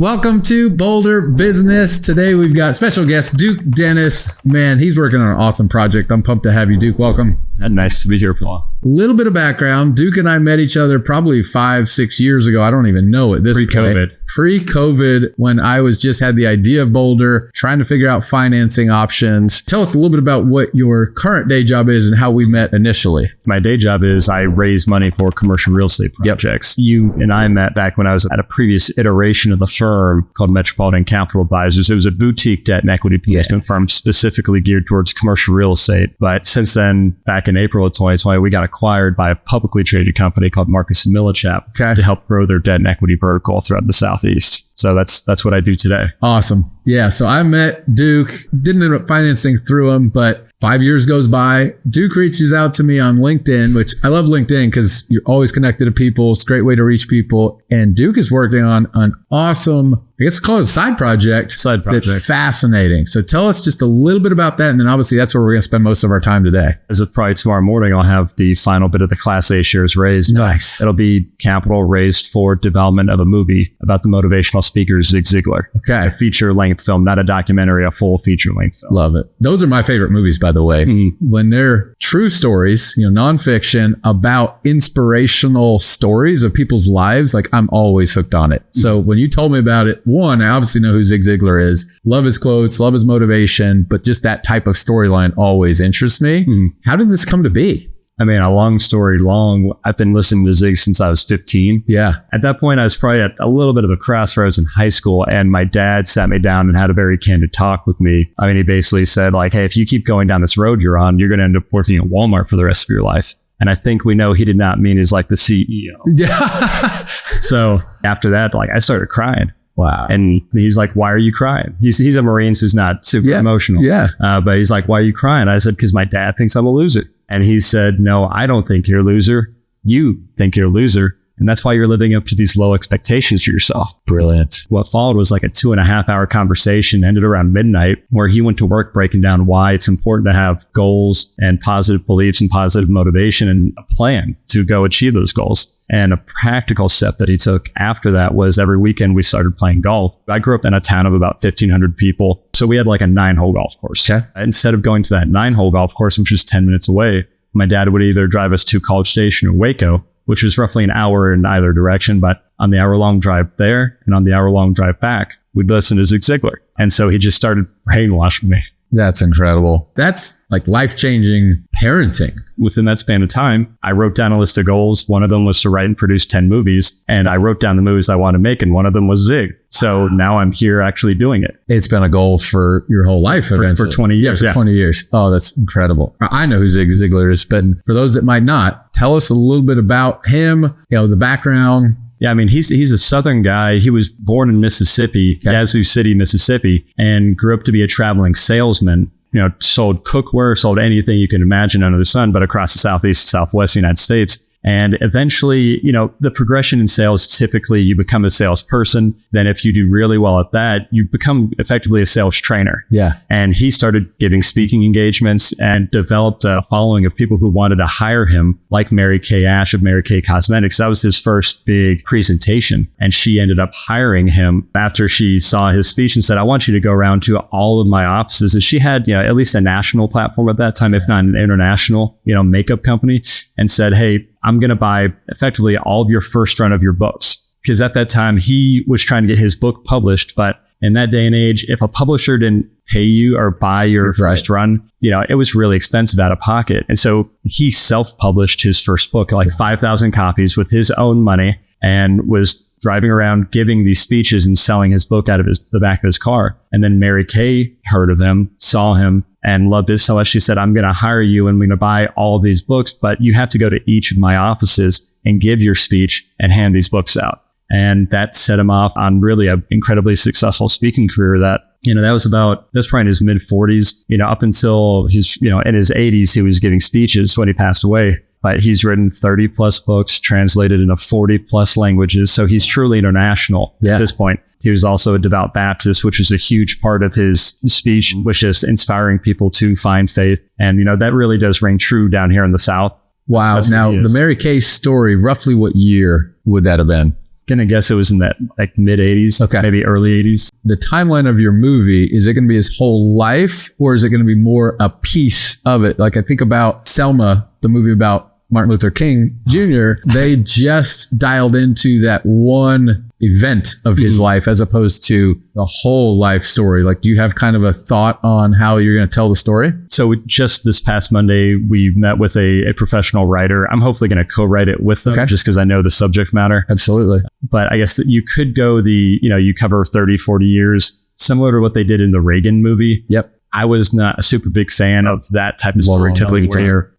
Welcome to Bolder Business. Today we've got special guest Duke Dennis. Man, he's working on an awesome project. I'm pumped to have you, Duke. Welcome. Nice to be here, Paul. A little bit of background. Duke and I met each other probably 5-6 years ago. I don't even know at this Pre-COVID. Pre-COVID, when I just had the idea of Boulder, trying to figure out financing options. Tell us a little bit about what your current day job is and how we met initially. My day job is I raise money for commercial real estate projects. Yep. You and I met back when I was at a previous iteration of the firm called Metropolitan Capital Advisors. It was a boutique debt and equity placement firm specifically geared towards commercial real estate. But since then, back in April of 2020, we got acquired by a publicly traded company called Marcus & Millichap to help grow their debt and equity vertical throughout the Southeast. So that's what I do today. Awesome. Yeah. So I met Duke, didn't end up financing through him, but 5 years goes by. Duke reaches out to me on LinkedIn, which I love LinkedIn because you're always connected to people. It's a great way to reach people. And Duke is working on an awesome, I guess call it a side project. That's fascinating. So tell us just a little bit about that. And then obviously that's where we're going to spend most of our time today. As of probably tomorrow morning, I'll have the final bit of the Class A shares raised. Nice. It'll be capital raised for development of a movie about the motivational speaker Zig Ziglar. Okay. A feature-length film, not a documentary, a full feature-length film. Love it. Those are my favorite movies, by the way. Mm-hmm. When they're true stories, nonfiction about inspirational stories of people's lives, like I'm always hooked on it. Mm-hmm. So when you told me about it, one, I obviously know who Zig Ziglar is, love his quotes, love his motivation, but just that type of storyline always interests me. Mm-hmm. How did this come to be? I mean, a long story long. I've been listening to Zig since I was 15. Yeah. At that point, I was probably at a little bit of a crossroads in high school, and my dad sat me down and had a very candid talk with me. I mean, he basically said, like, hey, if you keep going down this road you're on, you're going to end up working at Walmart for the rest of your life. And I think we know he did not mean he's like the CEO. Yeah. So after that, like, I started crying. Wow. And he's like, why are you crying? He's a Marine, so he's not super emotional. Yeah. But he's like, why are you crying? I said, because my dad thinks I'm a loser. And he said, no, I don't think you're a loser. You think you're a loser. And that's why you're living up to these low expectations for yourself. Brilliant. What followed was like a 2.5-hour conversation, ended around midnight, where he went to work breaking down why it's important to have goals and positive beliefs and positive motivation and a plan to go achieve those goals. And a practical step that he took after that was every weekend we started playing golf. I grew up in a town of about 1,500 people. So we had like a 9-hole golf course. Okay. Instead of going to that 9-hole golf course, which was 10 minutes away, my dad would either drive us to College Station or Waco, which was roughly an hour in either direction. But on the hour-long drive there and on the hour-long drive back, we'd listen to Zig Ziglar. And so he just started brainwashing me. That's incredible. That's like life-changing parenting. Within that span of time, I wrote down a list of goals. One of them was to write and produce 10 movies. And I wrote down the movies I want to make. And one of them was Zig. So now I'm here actually doing it. It's been a goal for your whole life eventually. For 20 years. Yeah, for 20 years. Oh, that's incredible. I know who Zig Ziglar is, but for those that might not, tell us a little bit about him, the background. Yeah, I mean, he's a Southern guy. He was born in Mississippi, Yazoo City, Mississippi, and grew up to be a traveling salesman. Sold cookware, sold anything you can imagine under the sun, but across the Southeast, Southwest United States. And eventually, the progression in sales, typically you become a salesperson. Then if you do really well at that, you become effectively a sales trainer. Yeah. And he started giving speaking engagements and developed a following of people who wanted to hire him, like Mary Kay Ash of Mary Kay Cosmetics. That was his first big presentation. And she ended up hiring him after she saw his speech and said, I want you to go around to all of my offices. And she had, at least a national platform at that time, if not an international, makeup company, and said, hey, I'm going to buy effectively all of your first run of your books. Because at that time, he was trying to get his book published. But in that day and age, if a publisher didn't pay you or buy your first run, it was really expensive out of pocket. And so he self-published his first book, like 5,000 copies with his own money, and was driving around giving these speeches and selling his book out of the back of his car. And then Mary Kay heard of him, saw him, and loved it so much. She said, I'm going to hire you and I'm going to buy all of these books, but you have to go to each of my offices and give your speech and hand these books out. And that set him off on really an incredibly successful speaking career that's probably in his mid 40s, up until his, in his 80s, he was giving speeches when he passed away. But he's written 30 plus books, translated into 40 plus languages. So he's truly international at this point. He was also a devout Baptist, which was a huge part of his speech, was just inspiring people to find faith. And, that really does ring true down here in the South. Wow. Now, the Mary Kay story, roughly what year would that have been? going to guess it was in that like mid 80s, maybe early 80s. The timeline of your movie, is it going to be his whole life, or is it going to be more a piece of it? Like I think about Selma, the movie about Martin Luther King Jr., they just dialed into that one event of his life as opposed to the whole life story. Like, do you have kind of a thought on how you're going to tell the story? So just this past Monday, we met with a professional writer. I'm hopefully going to co-write it with them just because I know the subject matter. Absolutely. But I guess that you could go you cover 30, 40 years, similar to what they did in the Reagan movie. Yep. I was not a super big fan of that type of story. Typically,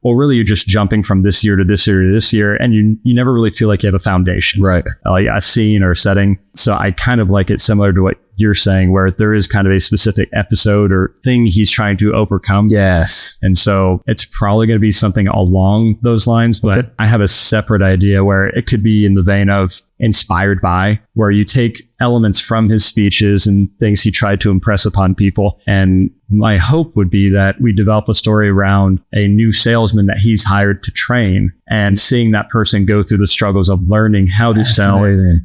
really you're just jumping from this year to this year to this year, and you never really feel like you have a foundation, right? Like a scene or a setting. So I kind of like it similar to what you're saying, where there is kind of a specific episode or thing he's trying to overcome. Yes. And so it's probably going to be something along those lines, but I have a separate idea where it could be in the vein of inspired by, where you take elements from his speeches and things he tried to impress upon people. And my hope would be that we develop a story around a new salesman that he's hired to train, and seeing that person go through the struggles of learning how to sell,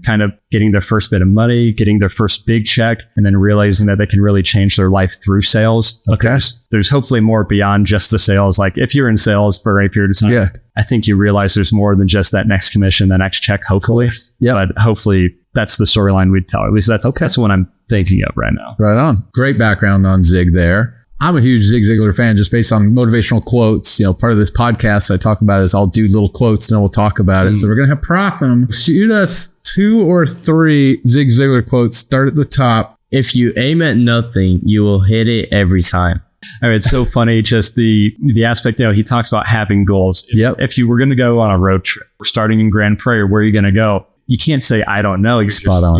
kind of getting their first bit of money, getting their first big check, and then realizing that they can really change their life through sales. Okay. There's hopefully more beyond just the sales. Like if you're in sales for a period of time, I think you realize there's more than just that next commission, that next check, hopefully. Yeah. But hopefully that's the storyline we'd tell. At least that's what I'm thinking of right now. Right on. Great background on Zig there. I'm a huge Zig Ziglar fan just based on motivational quotes. You know, part of this podcast I talk about is I'll do little quotes and then we'll talk about it. So we're going to have Pratham shoot us 2 or 3 Zig Ziglar quotes. Start at the top. If you aim at nothing, you will hit it every time. I mean, it's so funny, just the aspect, he talks about having goals. If you were going to go on a road trip, we're starting in Grand Prairie, where are you going to go? You can't say, I don't know. You're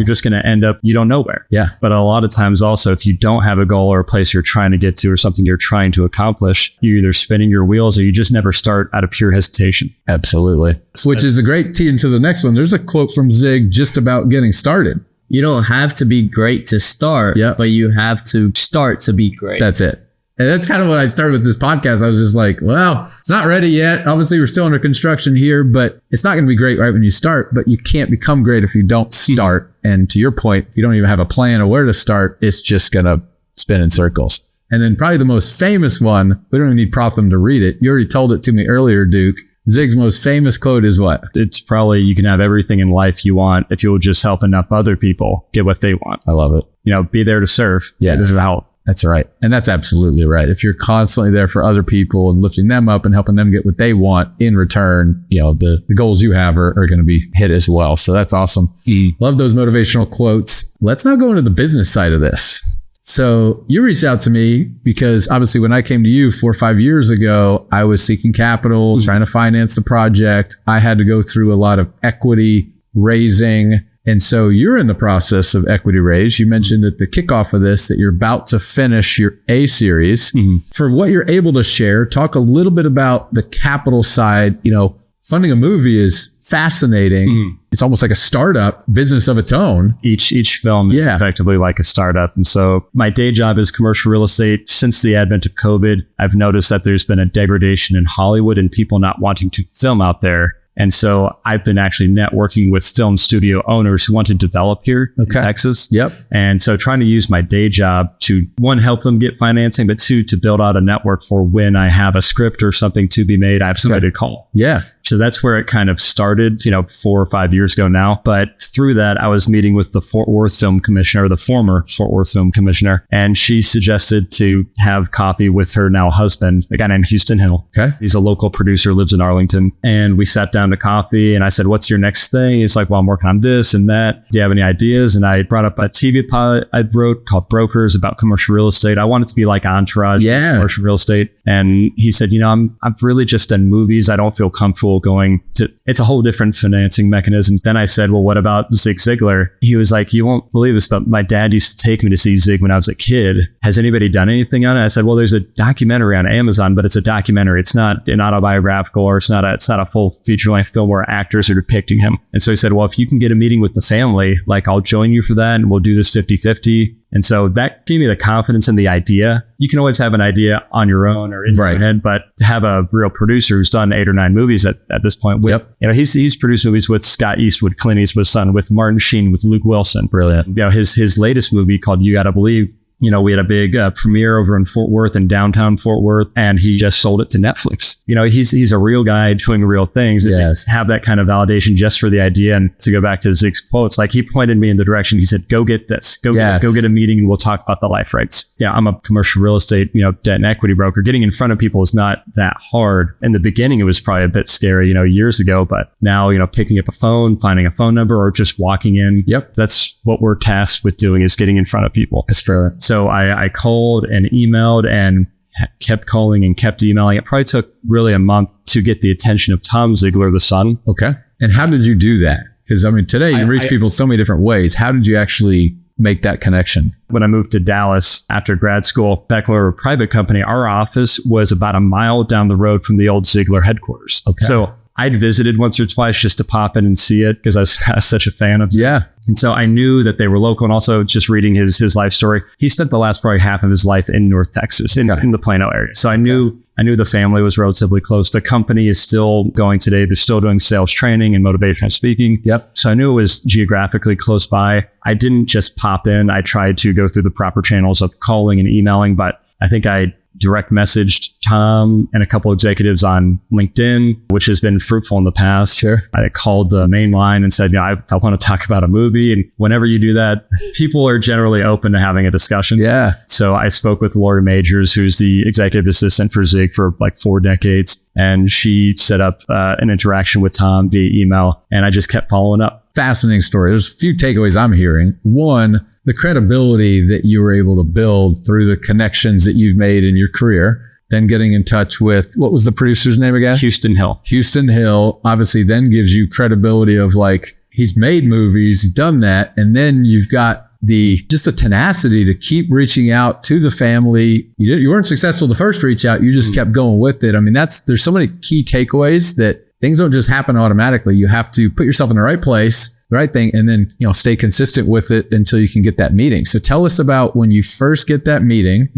just going to end up, you don't know where. Yeah. But a lot of times also, if you don't have a goal or a place you're trying to get to or something you're trying to accomplish, you're either spinning your wheels or you just never start out of pure hesitation. Absolutely. Which is a great tee into the next one. There's a quote from Zig just about getting started. You don't have to be great to start, but you have to start to be great. That's it. And that's kind of when I started with this podcast. I was just like, well, it's not ready yet. Obviously, we're still under construction here, but it's not going to be great right when you start. But you can't become great if you don't start. And to your point, if you don't even have a plan of where to start, it's just going to spin in circles. And then probably the most famous one, we don't even need Pratham to read it. You already told it to me earlier, Duke. Zig's most famous quote is what? It's probably, you can have everything in life you want if you'll just help enough other people get what they want. I love it. Be there to serve. Yeah. This is how. That's right. And that's absolutely right. If you're constantly there for other people and lifting them up and helping them get what they want in return, the goals you have are going to be hit as well. So that's awesome. Love those motivational quotes. Let's now go into the business side of this. So you reached out to me because obviously when I came to you 4 or 5 years ago, I was seeking capital, trying to finance the project. I had to go through a lot of equity raising. And so you're in the process of equity raise. You mentioned at the kickoff of this that you're about to finish your A series. For what you're able to share, talk a little bit about the capital side. Funding a movie is fascinating. It's almost like a startup business of its own. Each film is effectively like a startup. And so my day job is commercial real estate. Since the advent of COVID, I've noticed that there's been a degradation in Hollywood and people not wanting to film out there. And so I've been actually networking with film studio owners who want to develop here in Texas. And so trying to use my day job to, 1, help them get financing, but 2, to build out a network for when I have a script or something to be made, I have somebody to call. So that's where it kind of started, 4 or 5 years ago now. But through that, I was meeting with the Fort Worth Film Commissioner, the former Fort Worth Film Commissioner, and she suggested to have coffee with her now husband, a guy named Houston Hill. He's a local producer, lives in Arlington. And we sat down to coffee and I said, what's your next thing? He's like, well, I'm working on this and that. Do you have any ideas? And I brought up a TV pilot I wrote called Brokers about commercial real estate. I want it to be like Entourage, commercial real estate. And he said, I've really just done movies. I don't feel comfortable going to, it's a whole different financing mechanism. Then I said, well, what about Zig Ziglar? He was like, you won't believe this, but my dad used to take me to see Zig when I was a kid. Has anybody done anything on it? I said, well, there's a documentary on Amazon, but it's a documentary. It's not an autobiographical, or it's not a full feature length film where actors are depicting him. And so he said, well, if you can get a meeting with the family, like I'll join you for that and we'll do this 50-50. And so that gave me the confidence in the idea. You can always have an idea on your own or in your head, but to have a real producer who's done 8 or 9 movies at this point, with, he's produced movies with Scott Eastwood, Clint Eastwood's son, with Martin Sheen, with Luke Wilson. Brilliant. His latest movie called You Gotta Believe, we had a big premiere over in Fort Worth, in downtown Fort Worth, and he just sold it to Netflix. He's a real guy doing real things. Yes. Have that kind of validation just for the idea. And to go back to Zig's quotes, like he pointed me in the direction. He said, go get this, go get a meeting and we'll talk about the life rights. Yeah. I'm a commercial real estate, debt and equity broker. Getting in front of people is not that hard. In the beginning, it was probably a bit scary, years ago, but now, picking up a phone, finding a phone number, or just walking in. That's what we're tasked with doing, is getting in front of people. That's fair. So I called and emailed and kept calling and kept emailing. It probably took really a month to get the attention of Tom Ziglar, the son. Okay. And how did you do that? Because today you reach people so many different ways. How did you actually make that connection? When I moved to Dallas after grad school, back when we were a private company, our office was about a mile down the road from the old Ziglar headquarters. Okay. So I'd visited once or twice just to pop in and see it because I was such a fan of it. Yeah. And so I knew that they were local, and also just reading his life story. He spent the last probably half of his life in North Texas, in the Plano area. So I knew the family was relatively close. The company is still going today. They're still doing sales training and motivational speaking. So I knew it was geographically close by. I didn't just pop in. I tried to go through the proper channels of calling and emailing, but I think I direct messaged Tom and a couple executives on LinkedIn, which has been fruitful in the past. Sure. I called the main line and said, I want to talk about a movie. And whenever you do that, people are generally open to having a discussion. Yeah. So I spoke with Lori Majors, who's the executive assistant for Zig for like 4 decades. And she set up an interaction with Tom via email. And I just kept following up. Fascinating story. There's a few takeaways I'm hearing. One, the credibility that you were able to build through the connections that you've made in your career, then getting in touch with, what was the producer's name again? Houston Hill, obviously then gives you credibility of like, he's made movies, he's done that. And then you've got the tenacity to keep reaching out to the family. You weren't successful the first reach out. You just kept going with it. There's so many key takeaways that things don't just happen automatically. You have to put yourself in the right place, the right thing, and then, stay consistent with it until you can get that meeting. So tell us about when you first get that meeting.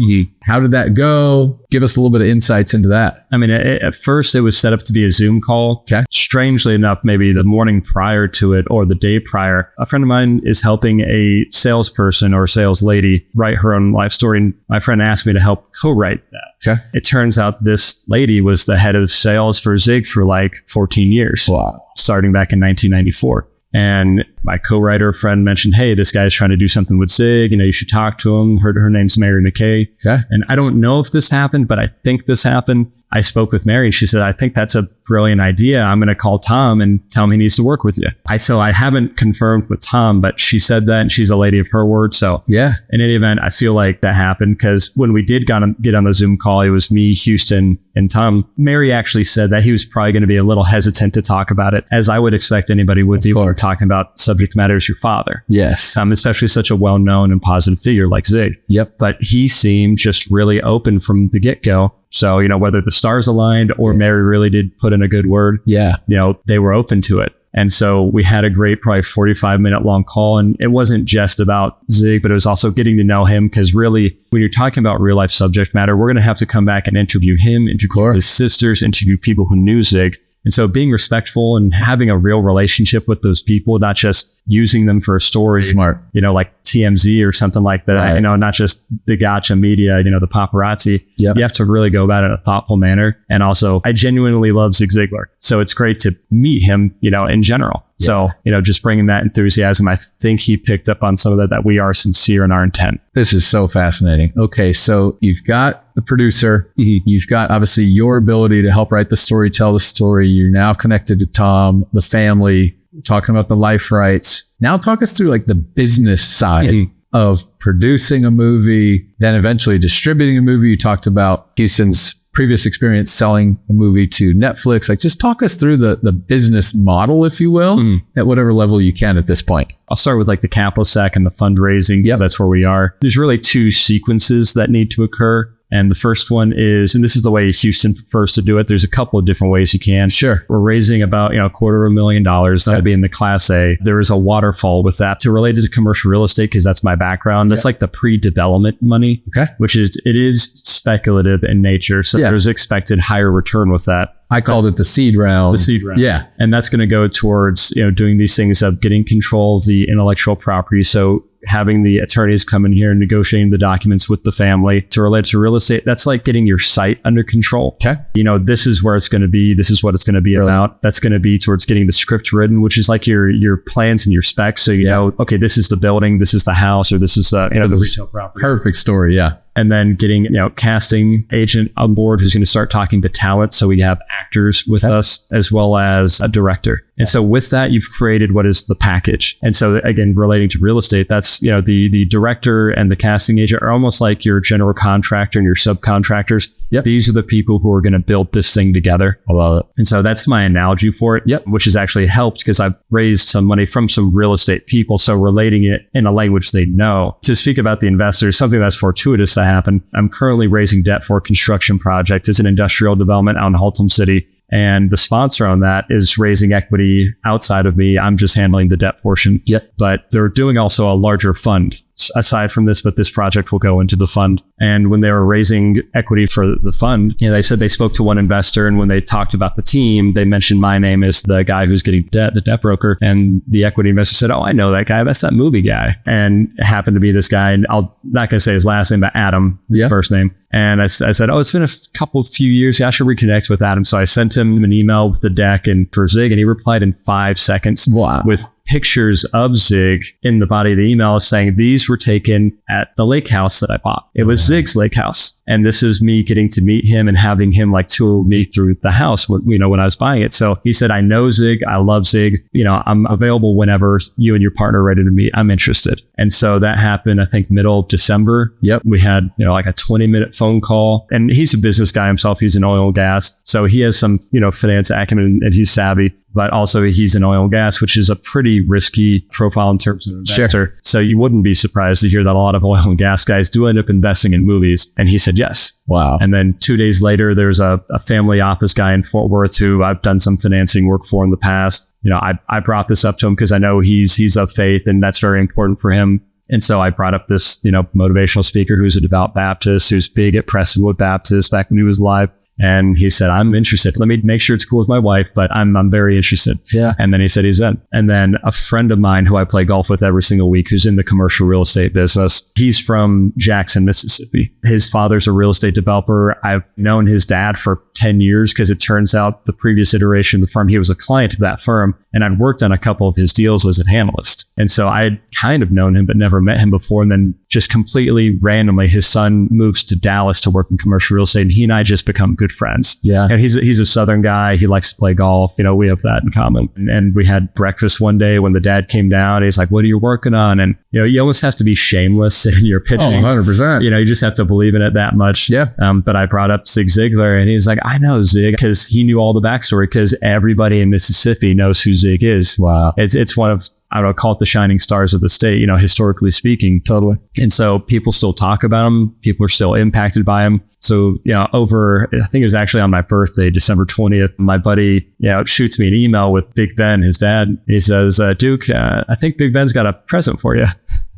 How did that go? Give us a little bit of insights into that. At first it was set up to be a Zoom call. Okay. Strangely enough, maybe the morning prior to it or the day prior, a friend of mine is helping a salesperson or sales lady write her own life story. And my friend asked me to help co-write that. Okay. It turns out this lady was the head of sales for Zig for like 14 years. Wow. Starting back in 1994. And my co-writer friend mentioned, hey, this guy's trying to do something with Zig. You should talk to him. Her name's Mary McKay. Okay. And I don't know if this happened, but I think this happened. I spoke with Mary and she said, I think that's a brilliant idea. I'm going to call Tom and tell him he needs to work with you. So I haven't confirmed with Tom, but she said that and she's a lady of her word. So yeah, in any event, I feel like that happened because when we did get on the Zoom call, it was me, Houston, and Tom. Mary actually said that he was probably going to be a little hesitant to talk about it, as I would expect anybody would be when we're talking about subject matter as your father. Yes. Especially such a well-known and positive figure like Zig. Yep. But he seemed just really open from the get-go. So, whether the stars aligned or Mary really did put in a good word, they were open to it. And so we had a great, probably 45-minute long call. And it wasn't just about Zig, but it was also getting to know him. Because really, when you're talking about real life subject matter, we're going to have to come back and interview him, interview his sisters, interview people who knew Zig. And so being respectful and having a real relationship with those people, not just using them for a story, smart, like TMZ or something like that, right. Not just the gotcha media, the paparazzi. Yep. You have to really go about it in a thoughtful manner. And also, I genuinely love Zig Ziglar. So it's great to meet him, in general. Yeah. So, just bringing that enthusiasm, I think he picked up on some of that we are sincere in our intent. This is so fascinating. Okay, so you've got the producer. You've got, obviously, your ability to help write the story, tell the story. You're now connected to Tom, the family, talking about the life rights. Now talk us through like the business side of producing a movie, then eventually distributing a movie. You talked about Houston's previous experience selling a movie to Netflix. Like, just talk us through the business model, if you will, at whatever level you can at this point. I'll start with like the capital stack and the fundraising. Yeah, that's where we are. There's really 2 sequences that need to occur. And the first one is, and this is the way Houston prefers to do it. There's a couple of different ways you can. Sure. We're raising about, $250,000. That'd be in the Class A. There is a waterfall with that to relate it to commercial real estate because that's my background. That's like the pre-development money, it is speculative in nature. So there's expected higher return with that. I called it the seed round. The seed round. Yeah. And that's going to go towards, doing these things of getting control of the intellectual property. So having the attorneys come in here and negotiating the documents with the family to relate to real estate. That's like getting your site under control. Okay. This is where it's going to be. This is what it's going to be about. That's going to be towards getting the script written, which is like your plans and your specs. So you know, okay, this is the building, this is the house, or this is the retail property. Perfect story. Yeah. And then getting, casting agent on board who's going to start talking to talent. So we have actors with us as well as a director. And so with that, you've created what is the package. And so again, relating to real estate, that's, the director and the casting agent are almost like your general contractor and your subcontractors. Yep. These are the people who are going to build this thing together. I love it. And so that's my analogy for it, which has actually helped because I've raised some money from some real estate people. So relating it in a language they know. To speak about the investors, something that's fortuitous that happened. I'm currently raising debt for a construction project. It's an industrial development out in Haltom City. And the sponsor on that is raising equity outside of me. I'm just handling the debt portion. But they're doing also a larger fund aside from this, but this project will go into the fund. And when they were raising equity for the fund, they said they spoke to one investor. And when they talked about the team, they mentioned my name as the guy who's getting debt, the debt broker. And the equity investor said, "Oh, I know that guy. That's that movie guy." And it happened to be this guy. And I'm not going to say his last name, but Adam, his first name. And I said, "Oh, it's been a few years. Yeah, I should reconnect with Adam." So I sent him an email with the deck and for Zig, and he replied in 5 seconds with pictures of Zig in the body of the email saying these were taken at the lake house that I bought. It was Zig's lake house. And this is me getting to meet him and having him like tour me through the house when I was buying it. So he said, "I know Zig. I love Zig. I'm available whenever you and your partner are ready to meet. I'm interested." And so that happened, I think, middle of December. We had, like a 20-minute phone call, and he's a business guy himself. He's in oil and gas. So he has some, finance acumen and he's savvy. But also he's in oil and gas, which is a pretty risky profile in terms of investor. So you wouldn't be surprised to hear that a lot of oil and gas guys do end up investing in movies. And he said yes. Wow. And then 2 days later, there's a family office guy in Fort Worth who I've done some financing work for in the past. I brought this up to him because I know he's of faith and that's very important for him. And so I brought up this, motivational speaker who's a devout Baptist, who's big at Prestonwood Baptist back when he was alive. And he said, "I'm interested. Let me make sure it's cool with my wife, but I'm very interested." And then he said he's in. And then a friend of mine who I play golf with every single week, who's in the commercial real estate business, he's from Jackson, Mississippi. His father's a real estate developer. I've known his dad for 10 years because it turns out the previous iteration of the firm, he was a client of that firm. And I'd worked on a couple of his deals as an analyst. And so I had kind of known him, but never met him before. And then just completely randomly, his son moves to Dallas to work in commercial real estate. And he and I just become good friends. And he's a Southern guy. He likes to play golf. We have that in common. And we had breakfast one day when the dad came down. He's like, "What are you working on?" And, you almost have to be shameless in your pitching. 100%. You just have to believe in it that much. But I brought up Zig Ziglar and he's like, "I know Zig," because he knew all the backstory because everybody in Mississippi knows who Zig is. Wow. It's one of, I don't know, call it the shining stars of the state, historically speaking. Totally. And so people still talk about him. People are still impacted by him. So, I think it was actually on my birthday, December 20th, my buddy, shoots me an email with Big Ben, his dad. He says, "Duke, I think Big Ben's got a present for you."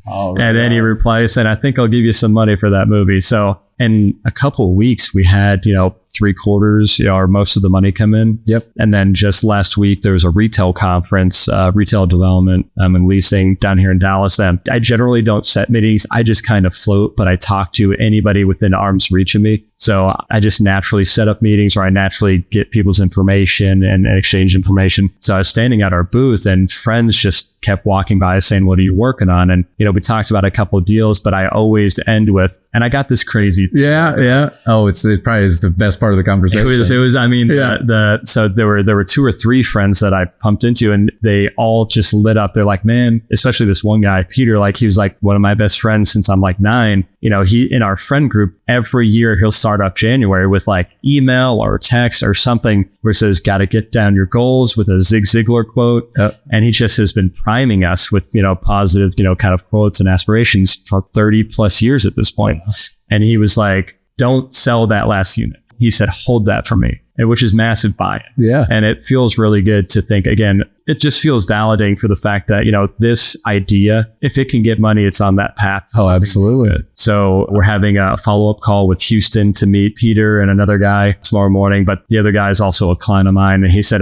And then he replies saying, "I think I'll give you some money for that movie." So in a couple of weeks, we had, 3/4, or most of the money come in. And then just last week, there was a retail conference, retail development and leasing down here in Dallas. And I generally don't set meetings. I just kind of float, but I talk to anybody within arm's reach of me. So I just naturally set up meetings or I naturally get people's information and exchange information. So I was standing at our booth and friends just kept walking by saying, "What are you working on?" And, we talked about a couple of deals, but I always end with, "And I got this crazy." Oh, it probably is the best part of the conversation. It was, I mean, so there were 2 or 3 friends that I pumped into and they all just lit up. They're like, "Man," especially this one guy, Peter, he was like one of my best friends since I'm like 9. He, in our friend group, every year he'll start up January with email or text or something where it says, "Got to get down your goals," with a Zig Ziglar quote. And he just has been priming us with, positive, kind of quotes and aspirations for 30 plus years at this point. And he was like, don't sell that last unit. He said, hold that for me, which is massive buy-in. Yeah. And it feels really good to think, again, it just feels validating for the fact that, this idea, if it can get money, it's on that path. Oh, absolutely. Good. So we're having a follow-up call with Houston to meet Peter and another guy tomorrow morning. But the other guy is also a client of mine. And he said,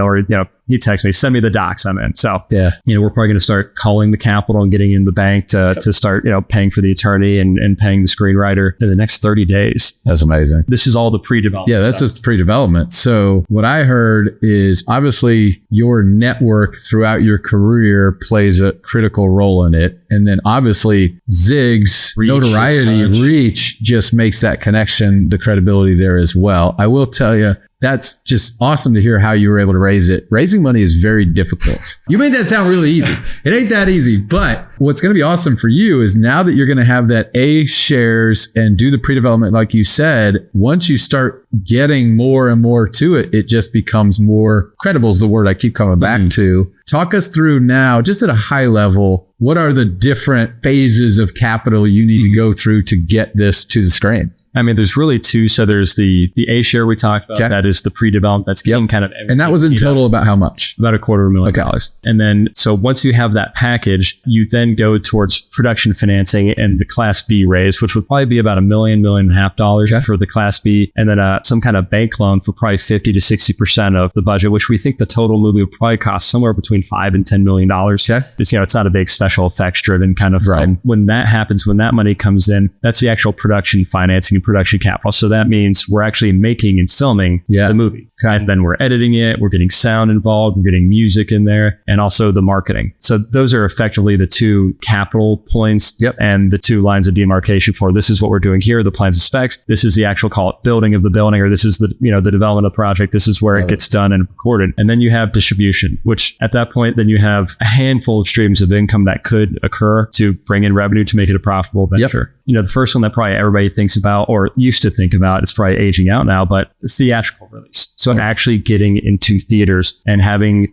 he texted me, send me the docs I'm in. So, yeah, we're probably going to start calling the capital and getting in the bank to start, paying for the attorney and paying the screenwriter in the next 30 days. That's amazing. This is all the pre-development. Yeah, that's stuff. just pre-development. So what I heard is obviously your network throughout your career plays a critical role in it. And then obviously Zig's notoriety, reach just makes that connection, the credibility there as well. I will tell you, that's just awesome to hear how you were able to raise it. Raising money is very difficult. You made that sound really easy. It ain't that easy. But what's going to be awesome for you is now that you're going to have that A shares and do the pre-development, like you said, once you start getting more and more to it, it just becomes more credible is the word I keep coming back to. Talk us through now, just at a high level, what are the different phases of capital you need to go through to get this to the screen? I mean, there's really two. So there's the A share we talked about. Okay. That is the pre-development. That's getting kind of everything. And that was in total about how much? About $250,000. And then, so once you have that package, you then go towards production financing and the Class B raise, which would probably be about $1 million, $1.5 million for the Class B. And then some kind of bank loan for probably 50 to 60% of the budget, which we think the total movie would probably cost somewhere between $5 and $10 million. Okay. It's not a big special effects driven kind of film. When that happens, when that money comes in, that's the actual production financing and production capital. So that means we're actually making and filming the movie. Okay. And then we're editing it. We're getting sound involved. We're getting music in there and also the marketing. So those are effectively the two capital points and the two lines of demarcation for this is what we're doing here, the plans and specs. This is the actual call it building of the building, or this is the, the development of the project. This is where it gets done and recorded. And then you have distribution, which at that point, then you have a handful of streams of income that could occur to bring in revenue to make it a profitable venture. The first one that probably everybody thinks about or used to think about, it's probably aging out now, but theatrical release. So actually getting into theaters and having,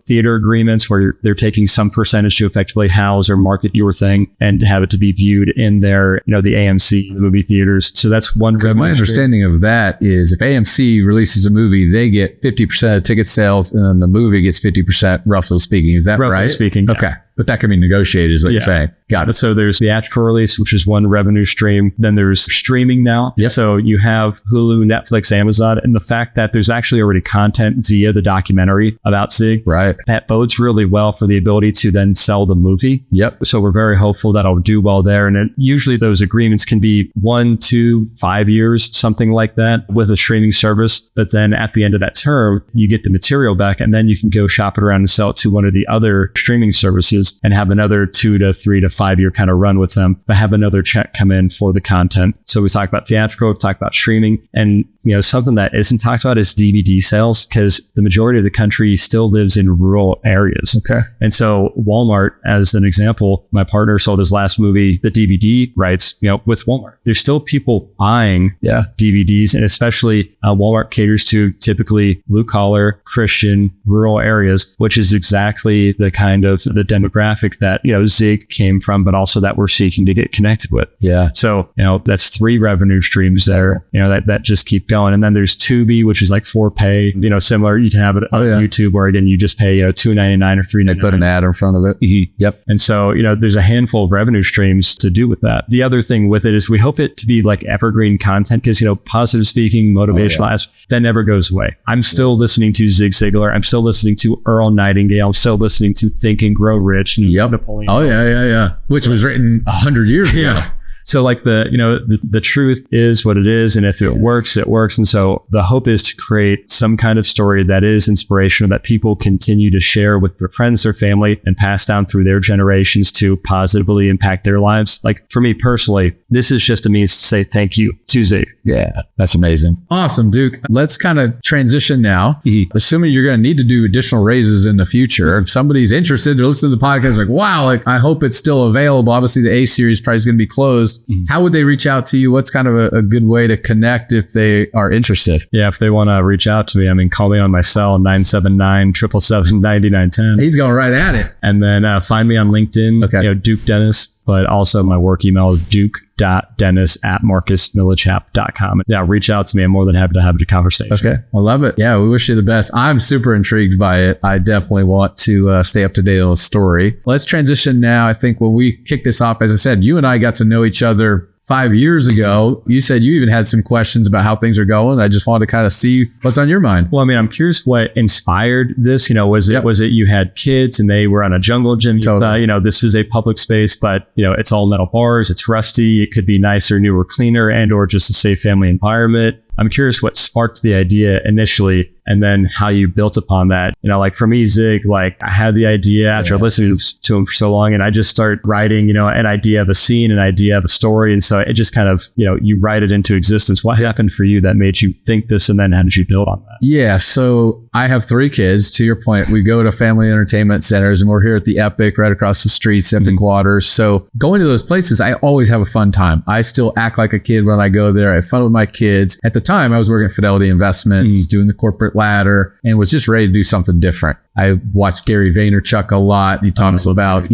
theater agreements where they're taking some percentage to effectively house or market your thing and have it to be viewed in their, the AMC, the movie theaters. So that's one. Because my understanding of that is if AMC releases a movie, they get 50% of ticket sales and then the movie gets 50%, roughly speaking. Is that right? Roughly speaking. Okay. Yeah. But that can be negotiated is what you're saying. Got it. So there's the theatrical release, which is one revenue stream. Then there's streaming now. Yep. So you have Hulu, Netflix, Amazon, and the fact that there's actually already content via the documentary about Zig. Right. That bodes really well for the ability to then sell the movie. Yep. So we're very hopeful that'll do well there. And usually those agreements can be 1, 2, 5 years, something like that with a streaming service. But then at the end of that term, you get the material back and then you can go shop it around and sell it to one of the other streaming services and have another 2 to 3 to 5 year kind of run with them, but have another check come in for the content. So we talked about theatrical, we've talked about streaming, and something that isn't talked about is DVD sales, because the majority of the country still lives in rural areas. Okay. And so Walmart, as an example, my partner sold his last movie, the DVD rights, with Walmart. There's still people buying DVDs, and especially Walmart caters to typically blue collar, Christian, rural areas, which is exactly the kind of the demographic that, Zig came from, but also that we're seeking to get connected with. Yeah. So, that's 3 revenue streams there, that just keep going. And then there's Tubi, which is like for pay, similar. You can have it on YouTube where again, you just pay $2.99 or $3.99. They put an ad in front of it. Mm-hmm. Yep. And so, there's a handful of revenue streams to do with that. The other thing with it is we hope it to be like evergreen content because, positive speaking, motivational, that never goes away. I'm still listening to Zig Ziglar. I'm still listening to Earl Nightingale. I'm still listening to Think and Grow Rich. And Napoleon. Oh, yeah. Which was written 100 years ago. So like the truth is what it is. And if it works, it works. And so the hope is to create some kind of story that is inspirational, that people continue to share with their friends, their family, and pass down through their generations to positively impact their lives. Like for me personally, this is just a means to say thank you to Zig. Yeah, that's amazing. Awesome, Duke. Let's kind of transition now. Assuming you're going to need to do additional raises in the future. If somebody's interested, they're listening to the podcast like, wow, I hope it's still available. Obviously, the A series probably is going to be closed. How would they reach out to you? What's kind of a good way to connect if they are interested? Yeah, if they want to reach out to me, call me on my cell, 979-777-9910. He's going right at it. And then find me on LinkedIn, Duke Dennis. but also my work email is duke.dennis@marcusmillichap.com. Yeah, reach out to me. I'm more than happy to have a conversation. Okay. I love it. Yeah, we wish you the best. I'm super intrigued by it. I definitely want to stay up to date on the story. Let's transition now. I think when we kick this off, as I said, you and I got to know each other 5 years ago. You said you even had some questions about how things are going. I just wanted to kind of see what's on your mind. Well, I mean, I'm curious what inspired this. Was it you had kids and they were on a jungle gym? You thought, this is a public space, but it's all metal bars. It's rusty. It could be nicer, newer, cleaner, and or just a safe family environment. I'm curious what sparked the idea initially and then how you built upon that. Like for me, Zig, I had the idea after listening to him for so long, and I just started writing, an idea of a scene, an idea of a story. And so it just kind of, you write it into existence. What happened for you that made you think this, and then how did you build on that? Yeah. So I have 3 kids. To your point, we go to family entertainment centers, and we're here at the Epic right across the street, Septic Waters. So going to those places, I always have a fun time. I still act like a kid when I go there. I have fun with my kids. At the time, I was working at Fidelity Investments, doing the corporate ladder, and was just ready to do something different. I watched Gary Vaynerchuk a lot. He talks about,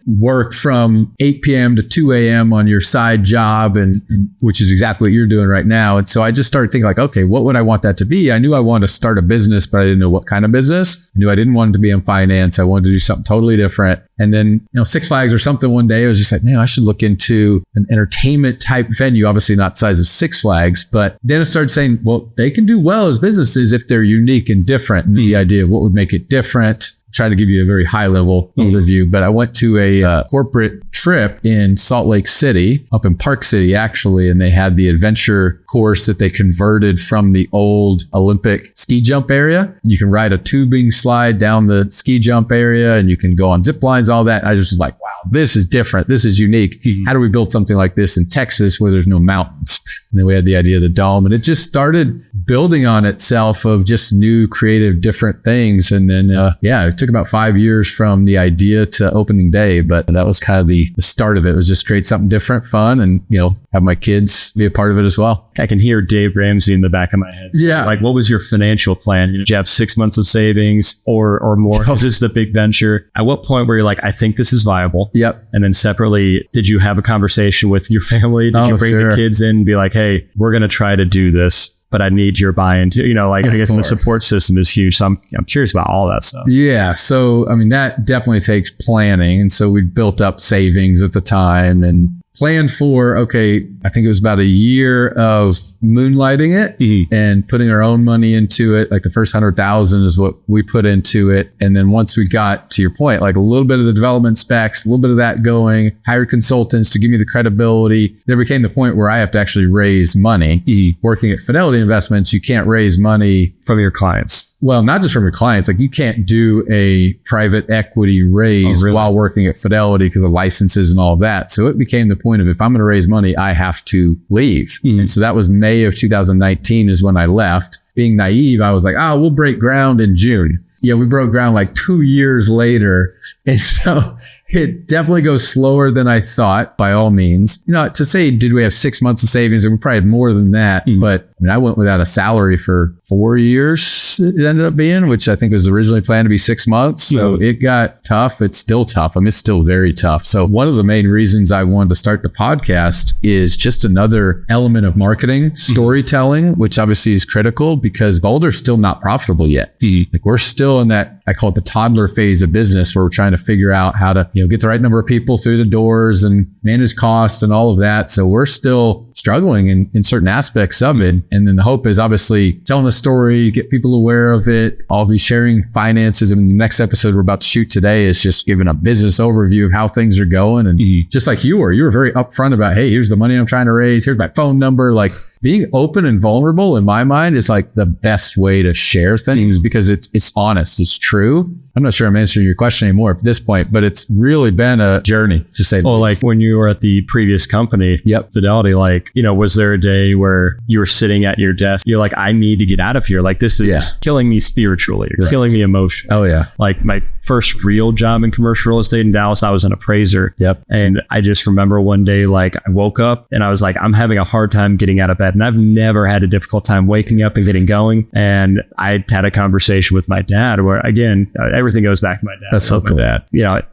work from 8 p.m. to 2 a.m. on your side job, and which is exactly what you're doing right now. And so I just started thinking okay, what would I want that to be? I knew I wanted to start a business, but I didn't know what kind of business. I knew I didn't want it to be in finance. I wanted to do something totally different. And then, Six Flags or something one day, I was just like, man, I should look into an entertainment type venue, obviously not the size of Six Flags. But then I started saying, well, they can do well as businesses if they're unique and different. And the idea of what would make it different. Try to give you a very high level overview, but I went to a corporate trip in Salt Lake City, up in Park City actually, and they had the adventure course that they converted from the old Olympic ski jump area. You can ride a tubing slide down the ski jump area, and you can go on zip lines, all that. I just was like, wow, this is different. This is unique. How do we build something like this in Texas where there's no mountains? And then we had the idea of the dome, and it just started building on itself of just new, creative, different things. And then, it took about 5 years from the idea to opening day, but that was kind of the start of it. It was just create something different, fun, and, have my kids be a part of it as well. I can hear Dave Ramsey in the back of my head. Yeah. What was your financial plan? Did you have 6 months of savings or more? This is the big venture. At what point were you like, I think this is viable? Yep. And then separately, did you have a conversation with your family? Did you bring the kids in and be like, hey, we're going to try to do this, but I need your buy-in too. I guess the support system is huge. So I'm curious about all that stuff. Yeah. So, that definitely takes planning. And so we built up savings at the time and planned for, I think it was about a year of moonlighting it and putting our own money into it. Like the first 100,000 is what we put into it. And then once we got to your point, like a little bit of the development specs, a little bit of that going, hired consultants to give me the credibility. There became the point where I have to actually raise money. Working at Fidelity Investments, you can't raise money from your clients. Well, not just from your clients. Like you can't do a private equity raise while working at Fidelity because of licenses and all of that. So it became the point of, if I'm going to raise money, I have to leave. And so that was May of 2019 is when I left. Being naive, I was like, we'll break ground in June. Yeah, we broke ground like 2 years later. And so it definitely goes slower than I thought, by all means. To say, did we have 6 months of savings? And we probably had more than that. But I went without a salary for 4 years, it ended up being, which I think was originally planned to be 6 months. So it got tough. It's still tough. It's still very tough. So one of the main reasons I wanted to start the podcast is just another element of marketing, storytelling, which obviously is critical because Boulder's still not profitable yet. Like we're still in that, I call it the toddler phase of business, where we're trying to figure out how to, get the right number of people through the doors and manage cost and all of that. So we're still struggling in certain aspects of it. And then the hope is obviously telling the story, get people aware of it. I'll be sharing finances. And the next episode we're about to shoot today is just giving a business overview of how things are going. And just like you were very upfront about, hey, here's the money I'm trying to raise. Here's my phone number. Like being open and vulnerable in my mind is like the best way to share things because it's honest. It's true. I'm not sure I'm answering your question anymore at this point, but it's really been a journey to say. Like when you were at the previous company, Fidelity, like, was there a day where you were sitting at your desk, you're like, I need to get out of here. Like, this is killing me spiritually, or killing me emotionally. Oh yeah. Like my first real job in commercial real estate in Dallas, I was an appraiser. Yep. And I just remember one day, like I woke up and I was like, I'm having a hard time getting out of bed. And I've never had a difficult time waking up and getting going. And I had a conversation with my dad where, again, everything goes back to my dad. That's so cool.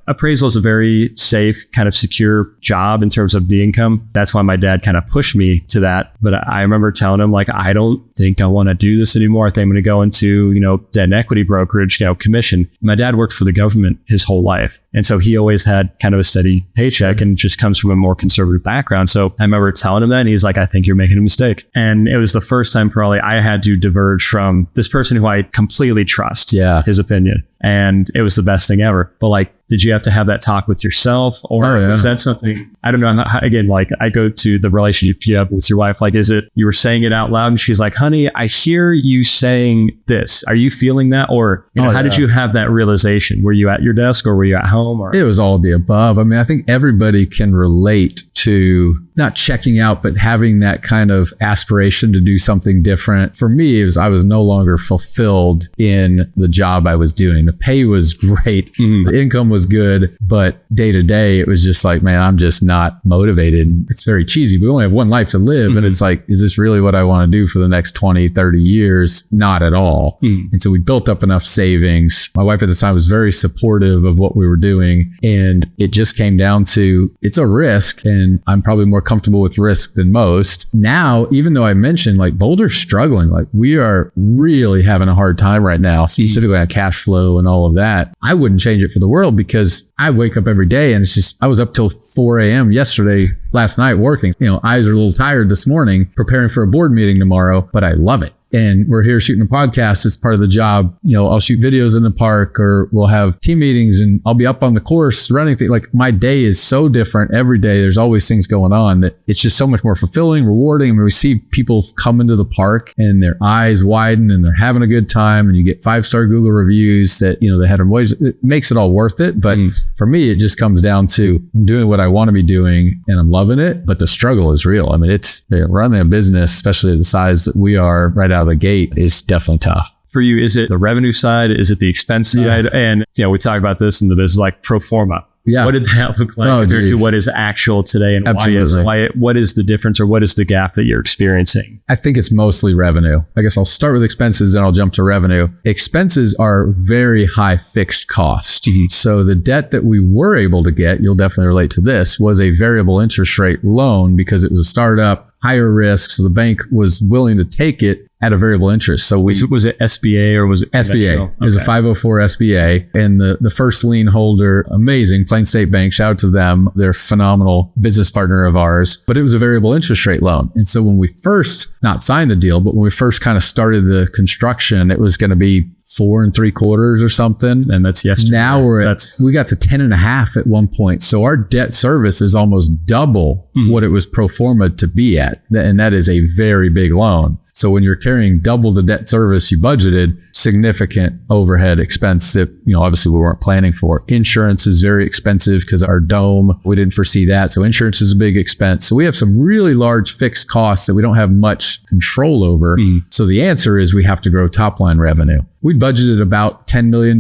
Appraisal is a very safe, kind of secure job in terms of the income. That's why my dad kind of pushed me to that. But I remember telling him, like, I don't think I want to do this anymore. I think I'm going to go into, debt and equity brokerage, commission. My dad worked for the government his whole life. And so he always had kind of a steady paycheck and just comes from a more conservative background. So I remember telling him that, and he's like, I think you're making a mistake. And it was the first time probably I had to diverge from this person who I completely trust his opinion. And it was the best thing ever. But like, did you have to have that talk with yourself, or was that something, I don't know, again, like I go to the relationship you have with your wife, like, is it, you were saying it out loud and she's like, honey, I hear you saying this. Are you feeling that? Or how did you have that realization? Were you at your desk or were you at home? Or? It was all of the above. I mean, I think everybody can relate to not checking out, but having that kind of aspiration to do something different. For me, it was, I was no longer fulfilled in the job I was doing. The pay was great. The income was good, but day to day, it was just like, man, I'm just not motivated. It's very cheesy. We only have one life to live. And it's like, is this really what I want to do for the next 20, 30 years? Not at all. And so we built up enough savings. My wife at the time was very supportive of what we were doing. And it just came down to, it's a risk. And I'm probably more comfortable with risk than most. Now, even though I mentioned like Boulder's struggling, like we are really having a hard time right now, specifically on cash flow and all of that. I wouldn't change it for the world because I wake up every day and it's just, I was up till 4 a.m. last night working, eyes are a little tired this morning, preparing for a board meeting tomorrow, but I love it. And we're here shooting a podcast as part of the job. I'll shoot videos in the park, or we'll have team meetings and I'll be up on the course running things. Like my day is so different every day. There's always things going on that it's just so much more fulfilling, rewarding. I mean, we see people come into the park and their eyes widen and they're having a good time, and you get 5-star Google reviews that, they had them ways. It makes it all worth it. But for me, it just comes down to I'm doing what I want to be doing and I'm loving it. But the struggle is real. I mean, it's running a business, especially the size that we are right out of the gate, is definitely tough. For you, is it the revenue side? Is it the expense side? And, we talk about this in the business, like pro forma. Yeah. What did that look like compared to what is actual today? And what is the difference, or what is the gap that you're experiencing? I think it's mostly revenue. I guess I'll start with expenses and I'll jump to revenue. Expenses are very high fixed cost. So the debt that we were able to get, you'll definitely relate to this, was a variable interest rate loan because it was a startup, higher risk. So the bank was willing to take it at a variable interest. So was it SBA or was it SBA? Okay. It was a 504 SBA, and the first lien holder, amazing, Plain State Bank, shout out to them. They're a phenomenal business partner of ours, but it was a variable interest rate loan. And so when we first not signed the deal, but when we first kind of started the construction, it was going to be 4 3/4 or something. And that's yesterday. Now we got to 10.5 at one point. So our debt service is almost double what it was pro forma to be at. And that is a very big loan. So when you're carrying double the debt service you budgeted, significant overhead expense that, obviously we weren't planning for. Insurance is very expensive because our dome, we didn't foresee that. So insurance is a big expense. So we have some really large fixed costs that we don't have much control over. So the answer is we have to grow top line revenue. We budgeted about $10 million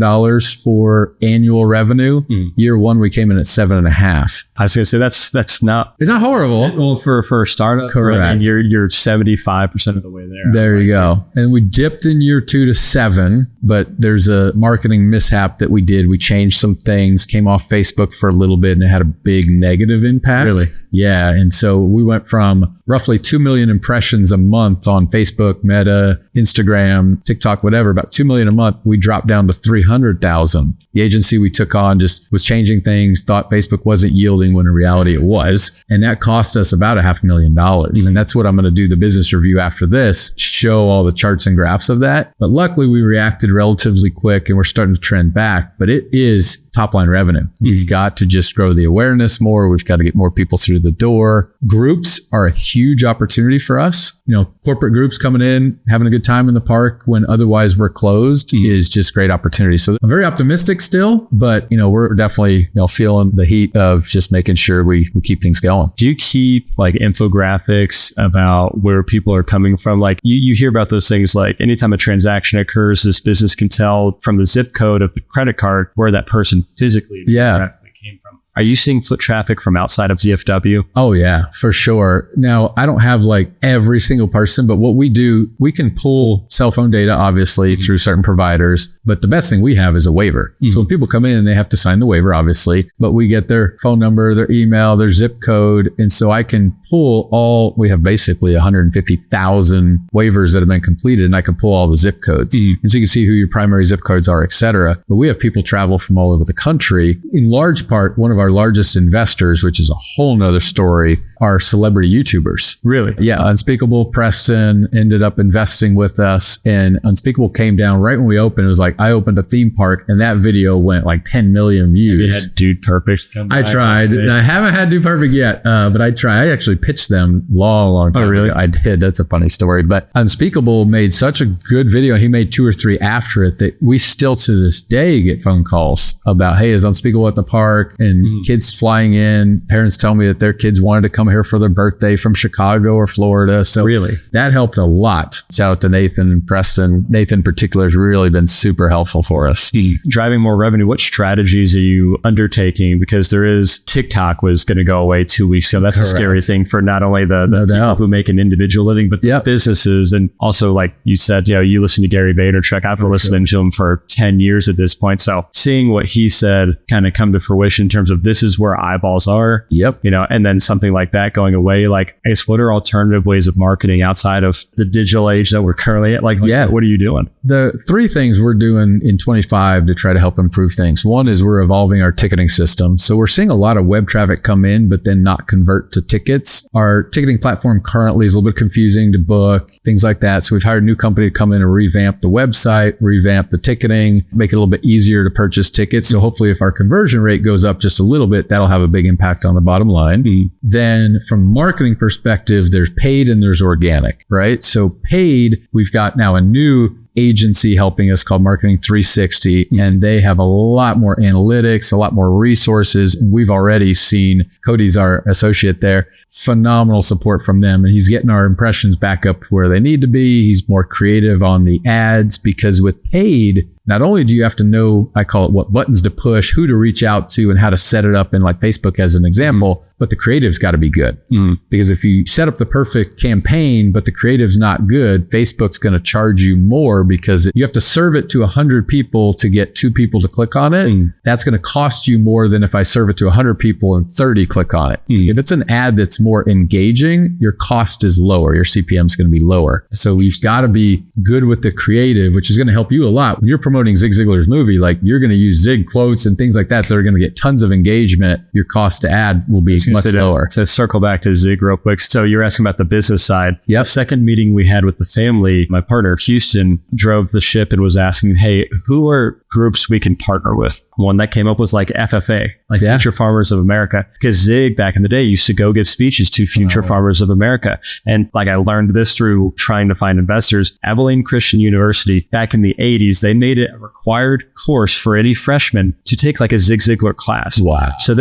for annual revenue. Year one, we came in at 7.5. I was going to say it's not horrible. Well, for a startup, correct. Right? And you're 75% of the way there. There you go. And we dipped in year 2 to 7, but there's a marketing mishap that we did. We changed some things, came off Facebook for a little bit, and it had a big negative impact. Really? Yeah. And so we went from roughly 2 million impressions a month on Facebook, Meta, Instagram, TikTok, whatever, about 2 million a month. We dropped down to 300,000. The agency we took on just was changing things, thought Facebook wasn't yielding when in reality it was. And that cost us about $500,000. And that's what I'm going to do the business review after this, show all the charts and graphs of that. But luckily we reacted relatively quick and we're starting to trend back, but it is top line revenue. We've got to just grow the awareness more. We've got to get more people through the door. Groups are a huge opportunity for us. Corporate groups coming in, having a good time in the park when otherwise we're closed is just great opportunity. So I'm very optimistic. still, but we're definitely feeling the heat of just making sure we keep things going. Do you keep like infographics about where people are coming from? Like you hear about those things, like anytime a transaction occurs, this business can tell from the zip code of the credit card where that person physically came from. Are you seeing foot traffic from outside of ZFW? Oh yeah, for sure. Now, I don't have like every single person, but what we do, we can pull cell phone data, obviously, through certain providers. But the best thing we have is a waiver. So when people come in, they have to sign the waiver, obviously, but we get their phone number, their email, their zip code. And so I can pull we have basically 150,000 waivers that have been completed, and I can pull all the zip codes. And so you can see who your primary zip codes are, et cetera. But we have people travel from all over the country. In large part, one of our largest investors, which is a whole nother story, are celebrity YouTubers. Really? Yeah. Unspeakable Preston ended up investing with us, and Unspeakable came down right when we opened. It was like, I opened a theme park and that video went like 10 million views. You had Dude Perfect come I tried. I haven't had Dude Perfect yet, but I tried. I actually pitched them long time really? ago. I did. That's a funny story. But Unspeakable made such a good video. He made 2 or 3 after it that we still to this day get phone calls about, hey, is Unspeakable at the park? And kids flying in. Parents tell me that their kids wanted to come here for their birthday from Chicago or Florida. So really, that helped a lot. Shout out to Nathan and Preston. Nathan in particular has really been super helpful for us. Driving more revenue, what strategies are you undertaking? Because TikTok was going to go away 2 weeks ago. That's a scary thing for not only the people who make an individual living, but the businesses. And also, like you said, you listen to Gary Vaynerchuk. I've been listening to him for 10 years at this point. So seeing what he said kind of come to fruition in terms of this is where eyeballs are. And then something like that going away. Like, I guess, what are alternative ways of marketing outside of the digital age that we're currently at? What are you doing? The 3 things we're doing in 25 to try to help improve things. One is we're evolving our ticketing system. So we're seeing a lot of web traffic come in, but then not convert to tickets. Our ticketing platform currently is a little bit confusing to book, things like that. So we've hired a new company to come in and revamp the website, revamp the ticketing, make it a little bit easier to purchase tickets. So hopefully if our conversion rate goes up just a little bit, that'll have a big impact on the bottom line. Then from marketing perspective, there's paid and there's organic, right? So paid, we've got now a new agency helping us called Marketing 360, and they have a lot more analytics, a lot more resources. We've already seen, Cody's our associate there, phenomenal support from them, and he's getting our impressions back up where they need to be. He's more creative on the ads, because with paid, not only do you have to know, I call it what buttons to push, who to reach out to, and how to set it up in like Facebook as an example, but the creative's got to be good. Because if you set up the perfect campaign, but the creative's not good, Facebook's going to charge you more because you have to serve it to 100 people to get 2 people to click on it. That's going to cost you more than if I serve it to 100 people and 30 click on it. If it's an ad that's more engaging, your cost is lower. Your CPM is going to be lower. So we've got to be good with the creative, which is going to help you a lot. When you're promoting Zig Ziglar's movie, like you're going to use Zig quotes and things like that that are going to get tons of engagement. Your cost to ad will be much lower. So circle back to Zig real quick. So you're asking about the business side. Yep. The second meeting we had with the family, my partner Houston drove the ship and was asking, hey, who are groups we can partner with? One that came up was like FFA, like Future Farmers of America, because Zig back in the day used to go give speeches to Future Farmers of America. And like I learned this through trying to find investors. Abilene Christian University back in the 80s, they made it a required course for any freshman to take like a Zig Ziglar class. Wow. So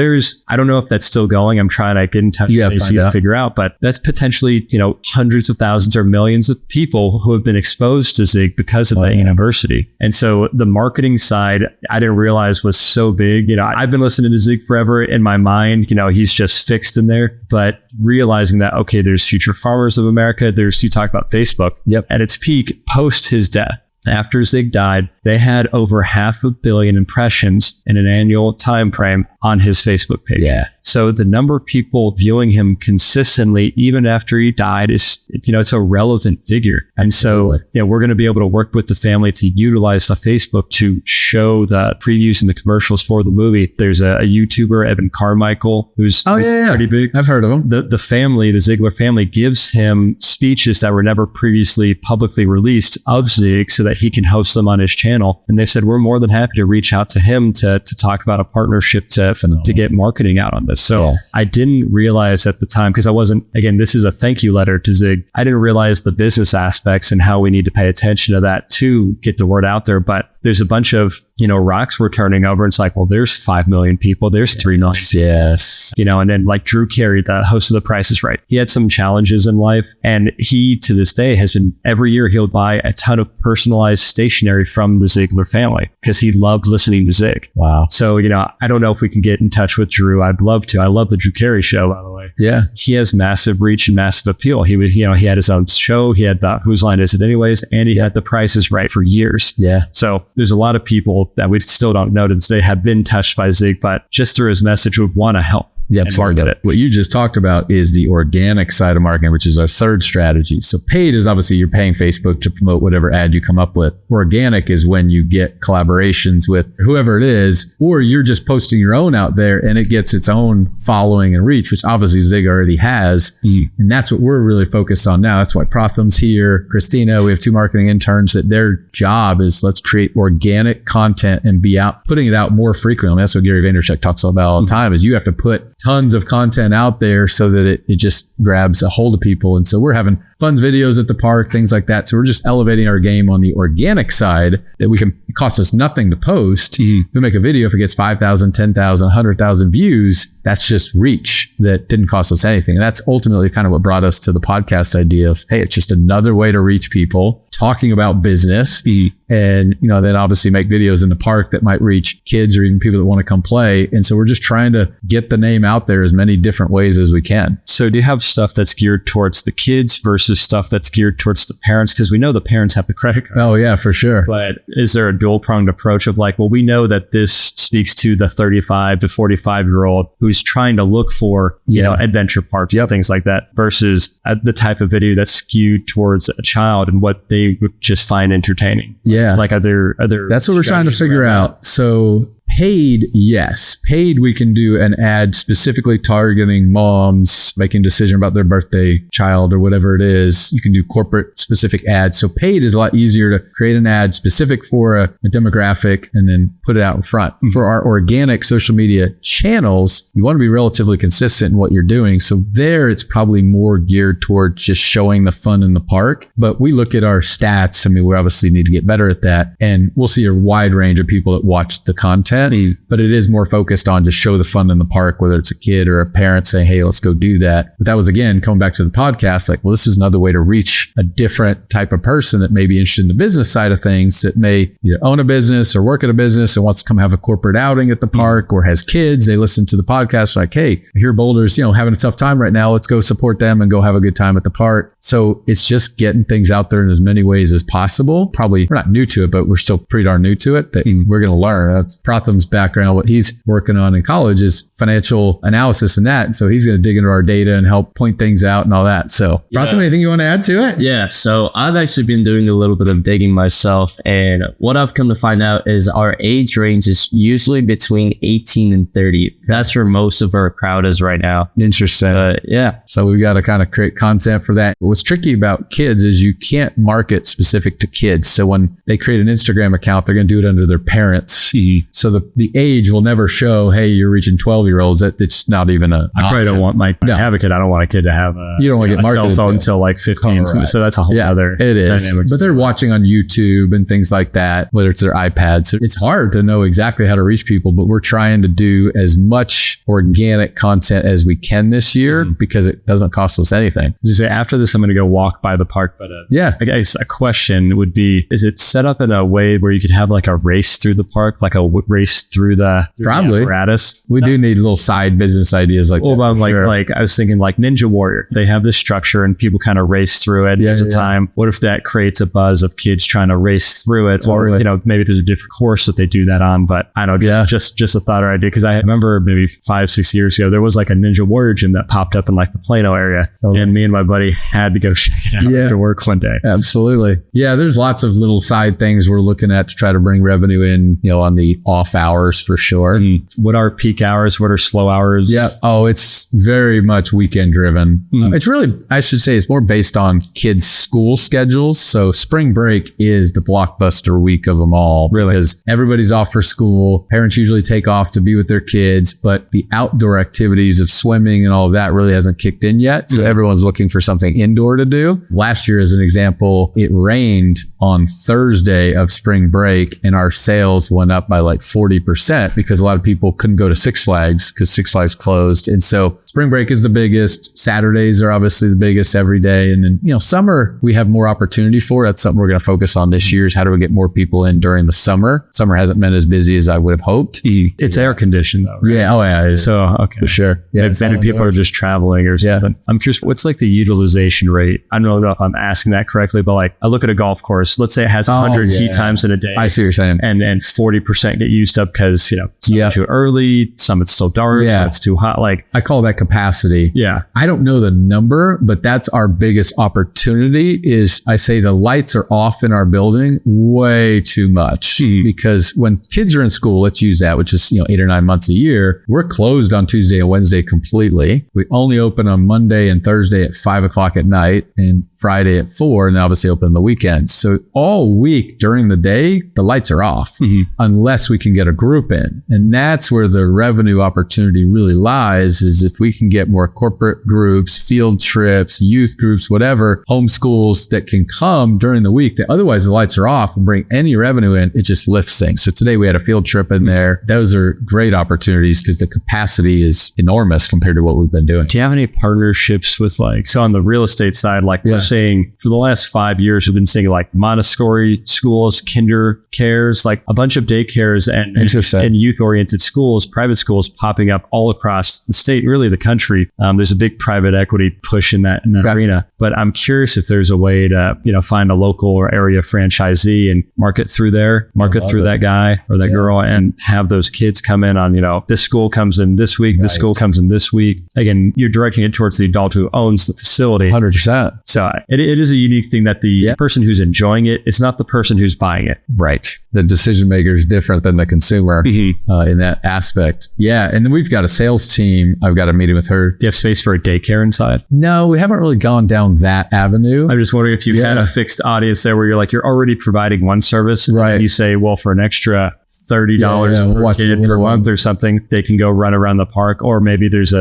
I don't know if that's still going. I'm trying to get in touch with AC to figure out, but that's potentially, hundreds of thousands or millions of people who have been exposed to Zig because of that university. And so the marketing side, I didn't realize was so big. I've been listening to Zig forever. In my mind, he's just fixed in there, but realizing that, okay, there's Future Farmers of America. You talk about Facebook at its peak post his death. After Zig died, they had over 500 million impressions in an annual time frame on his Facebook page. So the number of people viewing him consistently, even after he died, is, it's a relevant figure. And so, we're going to be able to work with the family to utilize the Facebook to show the previews and the commercials for the movie. There's a YouTuber, Evan Carmichael, who's pretty big. I've heard of him. The family, the Ziglar family, gives him speeches that were never previously publicly released of Zig so that he can host them on his channel. And they said, we're more than happy to reach out to him to talk about a partnership to get marketing out on this. So I didn't realize at the time, because I wasn't, again, this is a thank you letter to Zig. I didn't realize the business aspects and how we need to pay attention to that to get the word out there. But there's a bunch of, rocks we're turning over. It's like, well, there's 5 million people. There's 3 million. Yes. And then like Drew Carey, the host of The Price is Right. He had some challenges in life. And he, to this day, has been, every year he'll buy a ton of personalized stationery from the Ziglar family because he loved listening to Zig. Wow. So, I don't know if we can get in touch with Drew. I'd love to. I love the Drew Carey show, by the way. Yeah. He has massive reach and massive appeal. He had his own show. He had the Whose Line Is It Anyways? And he had The Price is Right for years. Yeah. So there's a lot of people that we still don't know to this day have been touched by Zig, but just through his message would want to help. Yeah, market it. What you just talked about is the organic side of marketing, which is our third strategy. So paid is obviously you're paying Facebook to promote whatever ad you come up with. Organic is when you get collaborations with whoever it is, or you're just posting your own out there and it gets its own following and reach, which obviously Zig already has. And that's what we're really focused on now. That's why Protham's here. Christina, we have 2 marketing interns that their job is let's create organic content and be out, putting it out more frequently. That's what Gary Vaynerchuk talks about all the time is you have to put tons of content out there so that it just grabs a hold of people. And so we're having fun videos at the park, things like that. So we're just elevating our game on the organic side that it costs us nothing to post. We make a video, if it gets 5,000, 10,000, 100,000 views, that's just reach that didn't cost us anything. And that's ultimately kind of what brought us to the podcast idea of, hey, it's just another way to reach people talking about business. And, then obviously make videos in the park that might reach kids or even people that want to come play. And so we're just trying to get the name out there as many different ways as we can. So do you have stuff that's geared towards the kids versus stuff that's geared towards the parents? Because we know the parents have the credit card. Oh, yeah, for sure. But is there a dual-pronged approach of like, well, we know that this speaks to the 35 to 45-year-old who's trying to look for, adventure parks and things like that versus the type of video that's skewed towards a child and what they would just find entertaining? Yeah. Like, are there that's what we're trying to figure out. So paid, yes. Paid, we can do an ad specifically targeting moms making a decision about their birthday child or whatever it is. You can do corporate specific ads. So paid is a lot easier to create an ad specific for a demographic and then put it out in front. For our organic social media channels, you want to be relatively consistent in what you're doing. So there, it's probably more geared toward just showing the fun in the park. But we look at our stats. I mean, we obviously need to get better at that. And we'll see a wide range of people that watch the content. But it is more focused on just show the fun in the park, whether it's a kid or a parent saying, hey, let's go do that. But that was, again, coming back to the podcast, like, well, this is another way to reach a different type of person that may be interested in the business side of things, that may either own a business or work at a business and wants to come have a corporate outing at the park, or has kids. They listen to the podcast like, hey, I hear Boulder's, having a tough time right now. Let's go support them and go have a good time at the park. So it's just getting things out there in as many ways as possible. Probably we're not new to it, but we're still pretty darn new to it that we're going to learn. That's Protham's background. What he's working on in college is financial analysis and that. And so he's going to dig into our data and help point things out and all that. So Protham, anything you want to add to it? Yeah. So I've actually been doing a little bit of digging myself. And what I've come to find out is our age range is usually between 18 and 30. That's where most of our crowd is right now. Interesting. Yeah. So we've got to kind of create content for that. What's tricky about kids is you can't market specific to kids. So when they create an Instagram account, they're going to do it under their parents. So the age will never show, hey, you're reaching 12-year-olds. It's not even a I probably don't want my have a kid. I don't want a kid to have you don't want to get a cell phone until like 15. Correct. So that's a whole other it is. dynamic. But they're watching on YouTube and things like that, whether it's their iPads. So it's hard to know exactly how to reach people, but we're trying to do as much organic content as we can this year because it doesn't cost us anything. You say after this, I'm going to go walk by the park. But I guess a question would be, is it set up in a way where you could have like a race through the park, like a race through the apparatus? We do need little side business ideas like that. Well, like I was thinking like Ninja Warrior. They have this structure and people kind of race through it at a time. What if that creates a buzz of kids trying to race through it? Or, maybe there's a different course that they do that on, but I don't know, just a thought or idea. Because I remember maybe 5-6 years ago, there was like a Ninja Warrior gym that popped up in like the Plano area. And me and my buddy had to go check it out after work one day. Absolutely. Yeah, there's lots of little side things we're looking at to try to bring revenue in, on the off off hours for sure. What are peak hours? What are slow hours? Yeah. Oh, it's very much weekend driven. It's really, I should say, it's more based on kids' school schedules. So spring break is the blockbuster week of them all. Really? Because everybody's off for school. Parents usually take off to be with their kids, but the outdoor activities of swimming and all of that really hasn't kicked in yet. So everyone's looking for something indoor to do. Last year, as an example, it rained on Thursday of spring break and our sales went up by like 40% because a lot of people couldn't go to Six Flags because Six Flags closed. And so spring break is the biggest. Saturdays are obviously the biggest every day. And then, summer, we have more opportunity for. That's something we're going to focus on this year is how do we get more people in during the summer? Summer hasn't been as busy as I would have hoped. It's air conditioned though, right? Yeah. Oh yeah. So, okay. For sure. Yeah. Maybe people are just traveling or something. I'm curious, what's like the utilization rate? I don't know if I'm asking that correctly, but like I look at a golf course, let's say it has 100 tee times in a day. I see what you're saying. And 40% get used up because, some too early, some it's still dark, some it's too hot. Like I call that capacity. Yeah. I don't know the number, but that's our biggest opportunity is I say the lights are off in our building way too much because when kids are in school, let's use that, which is, 8 or 9 months a year, we're closed on Tuesday and Wednesday completely. We only open on Monday and Thursday at 5 o'clock at night and Friday at 4 and obviously open on the weekends. So all week during the day, the lights are off unless we can get a group in. And that's where the revenue opportunity really lies is if we can get more corporate groups, field trips, youth groups, whatever, homeschools that can come during the week that otherwise the lights are off and bring any revenue in, it just lifts things. So today we had a field trip in there. Those are great opportunities because the capacity is enormous compared to what we've been doing. Do you have any partnerships with so on the real estate side, we're saying for the last 5 years, we've been seeing Montessori schools, kinder cares, a bunch of daycares and youth oriented schools, private schools popping up all across the state, really the country. There's a big private equity push in that arena, but I'm curious if there's a way to, find a local or area franchisee and market through that guy or that girl and have those kids come in on, this school comes in this week, this school comes in this week. Again, you're directing it towards the adult who owns the facility. 100%. So it is a unique thing that the person who's enjoying it is not the person who's buying it. Right. The decision maker is different than the consumer in that aspect. Yeah. And then we've got a sales team. I've got a meeting with her. Do you have space for a daycare inside? No, we haven't really gone down that avenue. I'm just wondering if you had a fixed audience there where you're already providing one service. Right. And you say, well, for an extra $30 per kid per month or something, they can go run around the park, or maybe there's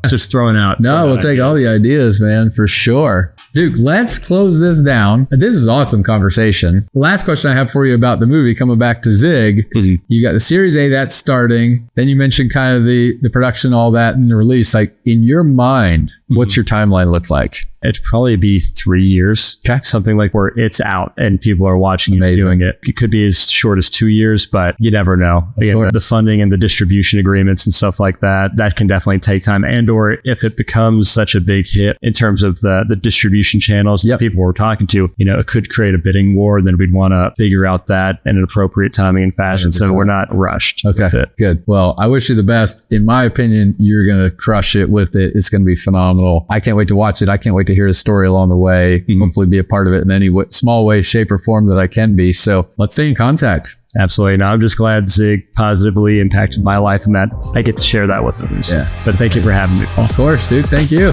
just throwing out. No, we'll take all the ideas, man, for sure. Duke, let's close this down. This is awesome conversation. Last question I have for you about the movie, coming back to Zig. You got the Series A that's starting. Then you mentioned kind of the production, all that, and the release. In your mind, what's your timeline look like? It'd probably be 3 years, something where it's out and people are watching and doing it. It could be as short as 2 years, but you never know. Again, the funding and the distribution agreements and stuff like that can definitely take time. And or if it becomes such a big hit in terms of the distribution channels that people we're talking to, it could create a bidding war. Then we'd want to figure out that in an appropriate timing and fashion. 100%. So we're not rushed. Okay, with it. Good. Well, I wish you the best. In my opinion, you're going to crush it with it. It's going to be phenomenal. I can't wait to watch it. I can't wait to hear the story along the way. Hopefully be a part of it in any small way, shape, or form that I can be. So let's stay in contact. Absolutely. No, I'm just glad Zig positively impacted my life and that I get to share that with others. Yeah. But thank you for having me, Paul. Of course, dude. Thank you.